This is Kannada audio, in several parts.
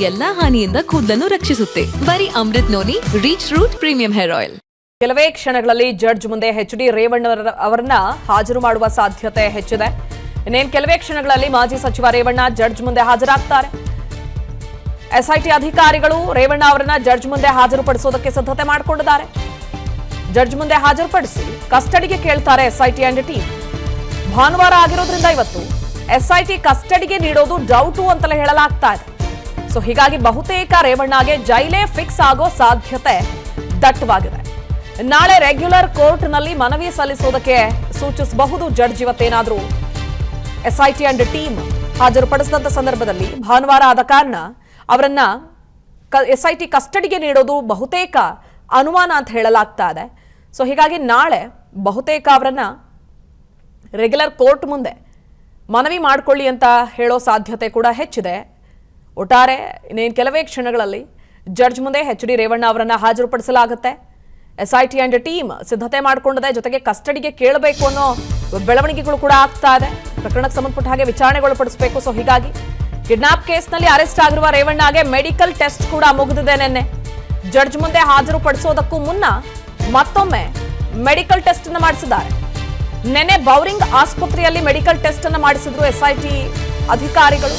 ಎಲ್ಲಾ ಹಾನಿಯಿಂದ ಕೂದಲನ್ನು ರಕ್ಷಿಸುತ್ತೆ. ಬರೀ Amrut noni reach root premium hair oil. ಕೆಲವೇ ಕ್ಷಣಗಳಲ್ಲಿ ಜಡ್ಜ್ ಮುಂದೆ ಎಚ್.ಡಿ. ರೇವಣ್ಣ ಅವರನ್ನ ಹಾಜರು ಮಾಡುವ ಸಾಧ್ಯತೆ ಹೆಚ್ಚಿದೆ. ಇನ್ನೇನು ಕೆಲವೇ ಕ್ಷಣಗಳಲ್ಲಿ ಮಾಜಿ ಸಚಿವ ರೇವಣ್ಣ ಜಡ್ಜ್ ಮುಂದೆ ಹಾಜರಾಗ್ತಾರೆ. ಎಸ್ಐಟಿ ಅಧಿಕಾರಿಗಳು ರೇವಣ್ಣ ಅವರನ್ನ ಜಡ್ಜ್ ಮುಂದೆ ಹಾಜರುಪಡಿಸೋದಕ್ಕೆ ಸಿದ್ಧತೆ ಮಾಡಿಕೊಂಡಿದ್ದಾರೆ. ಜಡ್ಜ್ ಮುಂದೆ ಹಾಜರುಪಡಿಸಿ ಕಸ್ಟಡಿಗೆ ಕೇಳ್ತಾರೆ ಎಸ್ಐಟಿ ಅಂಡ್ ಟೀಮ್. ಭಾನುವಾರ ಆಗಿರೋದ್ರಿಂದ ಇವತ್ತು ಎಸ್ಐಟಿ ಕಸ್ಟಡಿಗೆ ನೀಡೋದು ಡೌಟು ಅಂತಲೇ ಹೇಳಲಾಗ್ತಾ ಇದೆ. ಸೊ ಹೀಗಾಗಿ ಬಹುತೇಕ ರೇವಣ್ಣಗೆ ಜೈಲೇ ಫಿಕ್ಸ್ ಆಗೋ ಸಾಧ್ಯತೆ ದಟ್ಟವಾಗಿದೆ. ನಾಳೆ ರೆಗ್ಯುಲರ್ ಕೋರ್ಟ್ನಲ್ಲಿ ಮನವಿ ಸಲ್ಲಿಸೋದಕ್ಕೆ ಸೂಚಿಸಬಹುದು ಜಡ್ಜ್. ಇವತ್ತೇನಾದ್ರೂ ಎಸ್ಐಟಿ ಅಂಡ್ ಟೀಮ್ ಹಾಜರುಪಡಿಸಿದಂತ ಸಂದರ್ಭದಲ್ಲಿ ಭಾನುವಾರ ಆದ ಕಾರಣ ಅವರನ್ನ ಎಸ್ಐಟಿ ಕಸ್ಟಡಿಗೆ ನೀಡೋದು ಬಹುತೇಕ ಅನುಮಾನ ಅಂತ ಹೇಳಲಾಗ್ತಾ ಇದೆ. ಸೊ ಹೀಗಾಗಿ ನಾಳೆ ಬಹುತೇಕ ಅವರನ್ನ ರೆಗ್ಯುಲರ್ ಕೋರ್ಟ್ ಮುಂದೆ ಮನವಿ ಮಾಡಿಕೊಳ್ಳಿ ಅಂತ ಹೇಳೋ ಸಾಧ್ಯತೆ ಕೂಡ ಹೆಚ್ಚಿದೆ. ಒಟ್ಟಾರೆ ಇನ್ನೇನು ಕೆಲವೇ ಕ್ಷಣಗಳಲ್ಲಿ ಜಡ್ಜ್ ಮುಂದೆ ಎಚ್.ಡಿ. ರೇವಣ್ಣ ಅವರನ್ನ ಹಾಜರುಪಡಿಸಲಾಗುತ್ತೆ. ಎಸ್ಐಟಿ ಅಂಡ್ ಟೀಮ್ ಸಿದ್ಧತೆ ಮಾಡಿಕೊಂಡಿದೆ. ಜೊತೆಗೆ ಕಸ್ಟಡಿಗೆ ಕೇಳಬೇಕು ಅನ್ನೋ ಬೆಳವಣಿಗೆಗಳು ಕೂಡ ಆಗ್ತಾ ಇದೆ. ಪ್ರಕರಣಕ್ಕೆ ಸಂಬಂಧಪಟ್ಟ ಹಾಗೆ ವಿಚಾರಣೆಗೊಳಪಡಿಸಬೇಕು. ಸೊ ಹೀಗಾಗಿ ಕಿಡ್ನಾಪ್ ಕೇಸ್ನಲ್ಲಿ ಅರೆಸ್ಟ್ ಆಗಿರುವ ರೇವಣ್ಣಗೆ ಮೆಡಿಕಲ್ ಟೆಸ್ಟ್ ಕೂಡ ಮುಗಿದಿದೆ. ನಿನ್ನೆ ಜಡ್ಜ್ ಮುಂದೆ ಹಾಜರುಪಡಿಸೋದಕ್ಕೂ ಮುನ್ನ ಮತ್ತೊಮ್ಮೆ ಮೆಡಿಕಲ್ ಟೆಸ್ಟ್ ಅನ್ನು ಮಾಡಿಸಿದ್ದಾರೆ. ನಿನ್ನೆ ಬೌರಿಂಗ್ ಆಸ್ಪತ್ರೆಯಲ್ಲಿ ಮೆಡಿಕಲ್ ಟೆಸ್ಟ್ ಅನ್ನು ಮಾಡಿಸಿದ್ರು ಎಸ್ಐಟಿ ಅಧಿಕಾರಿಗಳು.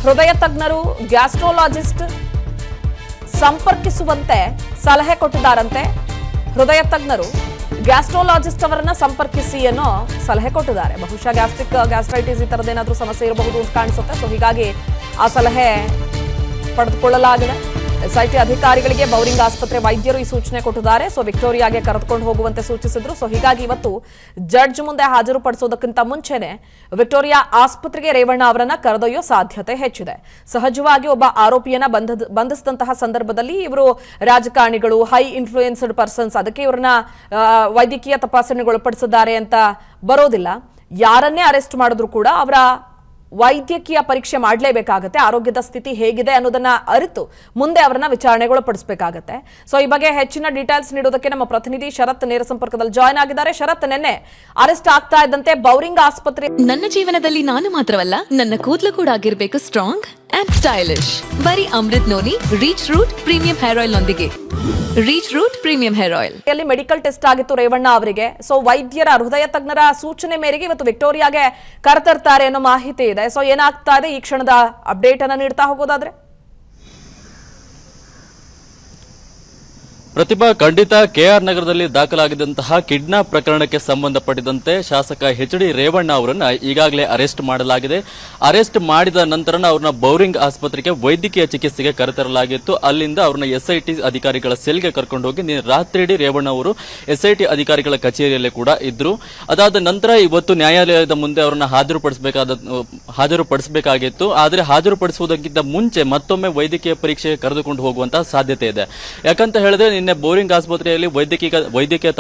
ಹೃದಯ ತಜ್ಞರು, ಗ್ಯಾಸ್ಟ್ರೋಲಾಜಿಸ್ಟ್ ಸಂಪರ್ಕಿಸುವಂತೆ ಸಲಹೆ ಕೊಟ್ಟಿದ್ದಾರಂತೆ. ಹೃದಯ ತಜ್ಞರು ಗ್ಯಾಸ್ಟ್ರೋಲಾಜಿಸ್ಟ್ ಅವರನ್ನ ಸಂಪರ್ಕಿಸಿ ಅನ್ನೋ ಸಲಹೆ ಕೊಟ್ಟಿದ್ದಾರೆ. ಬಹುಶಃ ಗ್ಯಾಸ್ಟ್ರೈಟಿಸ್ ಈ ತರದೇನಾದ್ರೂ ಸಮಸ್ಯೆ ಇರಬಹುದು ಅಂತ ಕಾಣಿಸುತ್ತೆ. ಸೊ ಹೀಗಾಗಿ ಆ ಸಲಹೆ ಪಡೆದುಕೊಳ್ಳಲಾಗಿದೆ. ಎಸ್ಐಟಿ ಅಧಿಕಾರಿಗಳಿಗೆ ಬೌರಿಂಗ್ ಆಸ್ಪತ್ರೆ ವೈದ್ಯರು ಈ ಸೂಚನೆ ಕೊಟ್ಟಿದ್ದಾರೆ. ಸೊ ವಿಕ್ಟೋರಿಯಾಗೆ ಕರೆದುಕೊಂಡು ಹೋಗುವಂತೆ ಸೂಚಿಸಿದ್ರು. ಸೊ ಹೀಗಾಗಿ ಇವತ್ತು ಜಡ್ಜ್ ಮುಂದೆ ಹಾಜರುಪಡಿಸೋದಕ್ಕಿಂತ ಮುಂಚೆನೆ ವಿಕ್ಟೋರಿಯಾ ಆಸ್ಪತ್ರೆಗೆ ರೇವಣ್ಣ ಅವರನ್ನ ಕರೆದೊಯ್ಯೋ ಸಾಧ್ಯತೆ ಹೆಚ್ಚಿದೆ. ಸಹಜವಾಗಿ ಒಬ್ಬ ಆರೋಪಿಯನ್ನ ಬಂಧಿಸಿದಂತಹ ಸಂದರ್ಭದಲ್ಲಿ ಇವರು ರಾಜಕಾರಣಿಗಳು, ಹೈ ಇನ್ಫ್ಲೂಯೆನ್ಸ್ಡ್ ಪರ್ಸನ್ಸ್, ಅದಕ್ಕೆ ಇವರನ್ನ ವೈದ್ಯಕೀಯ ತಪಾಸಣೆಗೊಳಪಡಿಸಿದ್ದಾರೆ ಅಂತ ಬರೋದಿಲ್ಲ. ಯಾರನ್ನೇ ಅರೆಸ್ಟ್ ಮಾಡಿದ್ರು ಕೂಡ ಅವರ ವೈದ್ಯಕೀಯ ಪರೀಕ್ಷೆ ಮಾಡಲೇಬೇಕಾಗತ್ತೆ. ಆರೋಗ್ಯದ ಸ್ಥಿತಿ ಹೇಗಿದೆ ಅನ್ನೋದನ್ನ ಅರಿತು ಮುಂದೆ ಅವರನ್ನ ವಿಚಾರಣೆಗೊಳಪಡಿಸಬೇಕಾಗತ್ತೆ. ಸೊ ಈ ಬಗ್ಗೆ ಹೆಚ್ಚಿನ ಡೀಟೇಲ್ಸ್ ನೀಡೋದಕ್ಕೆ ನಮ್ಮ ಪ್ರತಿನಿಧಿ ಶರತ್ ನೇರ ಸಂಪರ್ಕದಲ್ಲಿ ಜಾಯ್ನ್ ಆಗಿದ್ದಾರೆ. ಶರತ್, ನಿನ್ನೆ ಅರೆಸ್ಟ್ ಆಗ್ತಾ ಇದ್ದಂತೆ ಬೌರಿಂಗ್ ಆಸ್ಪತ್ರೆ ನನ್ನ ಜೀವನದಲ್ಲಿ ನಾನು ಮಾತ್ರವಲ್ಲ, ನನ್ನ ಕೂದಲು ಕೂಡ ಆಗಿರ್ಬೇಕು ಸ್ಟ್ರಾಂಗ್ ಅಂಡ್ ಸ್ಟೈಲಿಶ್. ಬರೀ Amrut noni reach root premium hair oil ನೊಂದಿಗೆ. Reach root premium hair oil ಅಲ್ಲಿ ಮೆಡಿಕಲ್ ಟೆಸ್ಟ್ ಆಗಿತ್ತು ರೇವಣ್ಣ ಅವರಿಗೆ. ಸೊ ವೈದ್ಯರ, ಹೃದಯ ತಜ್ಞರ ಸೂಚನೆ ಮೇರೆಗೆ ಇವತ್ತು ವಿಕ್ಟೋರಿಯಾಗೆ ಕರೆತರ್ತಾರೆ ಅನ್ನೋ ಮಾಹಿತಿ ಇದೆ. ಸೊ ಏನಾಗ್ತಾ ಇದೆ ಈ ಕ್ಷಣದ ಅಪ್ಡೇಟ್ ಅನ್ನ ನೀಡ್ತಾ ಹೋಗೋದಾದ್ರೆ? ಪ್ರತಿಭಾ, ಖಂಡಿತ ಕೆಆರ್ ನಗರದಲ್ಲಿ ದಾಖಲಾಗಿದ್ದಂತಹ ಕಿಡ್ನಾಪ್ ಪ್ರಕರಣಕ್ಕೆ ಸಂಬಂಧಪಟ್ಟಿದಂತೆ ಶಾಸಕ ಎಚ್.ಡಿ. ರೇವಣ್ಣ ಅವರನ್ನ ಈಗಾಗಲೇ ಅರೆಸ್ಟ್ ಮಾಡಲಾಗಿದೆ. ಅರೆಸ್ಟ್ ಮಾಡಿದ ನಂತರ ಅವ್ರನ್ನ ಬೌರಿಂಗ್ ಆಸ್ಪತ್ರೆಗೆ ವೈದ್ಯಕೀಯ ಚಿಕಿತ್ಸೆಗೆ ಕರೆತರಲಾಗಿತ್ತು. ಅಲ್ಲಿಂದ ಅವ್ರನ್ನ ಎಸ್ಐಟಿ ಅಧಿಕಾರಿಗಳ ಸೆಲ್ಗೆ ಕರ್ಕೊಂಡು ಹೋಗಿ ರಾತ್ರಿಯಿಡೀ ರೇವಣ್ಣ ಅವರು ಎಸ್ಐಟಿ ಅಧಿಕಾರಿಗಳ ಕಚೇರಿಯಲ್ಲೇ ಕೂಡ ಇದ್ರು. ಅದಾದ ನಂತರ ಇವತ್ತು ನ್ಯಾಯಾಲಯದ ಮುಂದೆ ಅವರನ್ನ ಹಾಜರುಪಡಿಸಬೇಕಾಗಿತ್ತು. ಆದರೆ ಹಾಜರುಪಡಿಸುವುದಕ್ಕಿಂತ ಮುಂಚೆ ಮತ್ತೊಮ್ಮೆ ವೈದ್ಯಕೀಯ ಪರೀಕ್ಷೆಗೆ ಕರೆದುಕೊಂಡು ಹೋಗುವಂತಹ ಸಾಧ್ಯತೆ ಇದೆ. ಯಾಕಂತ ಹೇಳಿದ್ರೆ ನಿನ್ನೆ ಬೋರಿಂಗ್ ಆಸ್ಪತ್ರೆಯಲ್ಲಿ ವೈದ್ಯಕೀಯ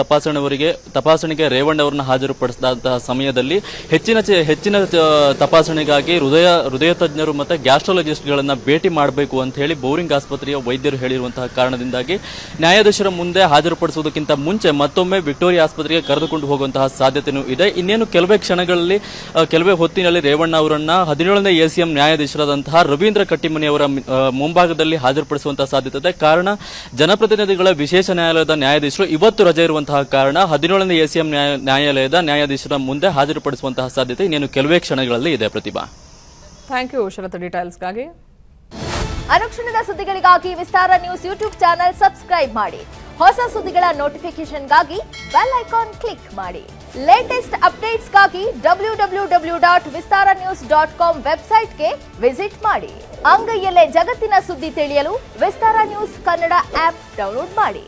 ತಪಾಸಣೆಗೆ ರೇವಣ್ಣ ಅವರನ್ನ ಹಾಜರುಪಡಿಸಿದಂತಹ ಸಮಯದಲ್ಲಿ ಹೆಚ್ಚಿನ ತಪಾಸಣೆಗಾಗಿ ಹೃದಯ ತಜ್ಞರು ಮತ್ತು ಗ್ಯಾಸ್ಟ್ರಾಲಜಿಸ್ಟ್ಗಳನ್ನ ಭೇಟಿ ಮಾಡಬೇಕು ಅಂತ ಹೇಳಿ ಬೋರಿಂಗ್ ಆಸ್ಪತ್ರೆಯ ವೈದ್ಯರು ಹೇಳಿರುವಂತಹ ಕಾರಣದಿಂದಾಗಿ ನ್ಯಾಯಾಧೀಶರ ಮುಂದೆ ಹಾಜರುಪಡಿಸುವುದಕ್ಕಿಂತ ಮುಂಚೆ ಮತ್ತೊಮ್ಮೆ ವಿಕ್ಟೋರಿಯಾ ಆಸ್ಪತ್ರೆಗೆ ಕರೆದುಕೊಂಡು ಹೋಗುವಂತಹ ಸಾಧ್ಯತೆಯೂ ಇದೆ. ಇನ್ನೇನು ಕೆಲವೇ ಹೊತ್ತಿನಲ್ಲಿ ರೇವಣ್ಣ ಅವರನ್ನ 17ನೇ ಎಸಿಎಂ ನ್ಯಾಯಾಧೀಶರಾದಂತಹ ರವೀಂದ್ರ ಕಟ್ಟಿಮನಿ ಅವರ ಮುಂಭಾಗದಲ್ಲಿ ಹಾಜರುಪಡಿಸುವಂತಹ ಸಾಧ್ಯತೆ ಇದೆ. ಕಾರಣ ಜನಪ್ರತಿನಿಧಿಗಳ ವಿಶೇಷ ನ್ಯಾಯಾಲಯದ ನ್ಯಾಯಾಧೀಶರು ಇವತ್ತು ರಜೆ ಇರುವಂತಹ ಕಾರಣ 17ನೇ ಎಸಿಎಂ ನ್ಯಾಯಾಲಯದ ನ್ಯಾಯಾಧೀಶರ ಮುಂದೆ ಹಾಜರುಪಡಿಸುವಂತಹ ಸಾಧ್ಯತೆ ಇನ್ನೇನು ಕೆಲವೇ ಕ್ಷಣಗಳಲ್ಲಿ ಇದೆ. ಪ್ರತಿಭಾ, ಥ್ಯಾಂಕ್ ಯು ಶರತ್ ಡೀಟೇಲ್ಸ್ಗಾಗಿ. ಅನುಕ್ಷಣದ ಸುದ್ದಿಗಳಿಗಾಗಿ ವಿಸ್ತಾರ ನ್ಯೂಸ್ ಯೂಟ್ಯೂಬ್ ಚಾನೆಲ್ ಸಬ್ಸ್ಕ್ರೈಬ್ ಮಾಡಿ. ಹೊಸ ಸುದ್ದಿಗಳ ನೋಟಿಫಿಕೇಶನ್ಗಾಗಿ ಬೆಲ್ ಐಕಾನ್ ಕ್ಲಿಕ್ ಮಾಡಿ. ಲೇಟೆಸ್ಟ್ ಅಪ್ಡೇಟ್ಸ್ಗಾಗಿ www.vistaranews.com ವೆಬ್ಸೈಟ್ಗೆ ವಿಸಿಟ್ ಮಾಡಿ. ಅಂಗೈಯಲ್ಲೇ ಜಗತ್ತಿನ ಸುದ್ದಿ ತಿಳಿಯಲು ವಿಸ್ತಾರ ನ್ಯೂಸ್ ಕನ್ನಡ ಆಪ್ ಡೌನ್ಲೋಡ್ ಮಾಡಿ.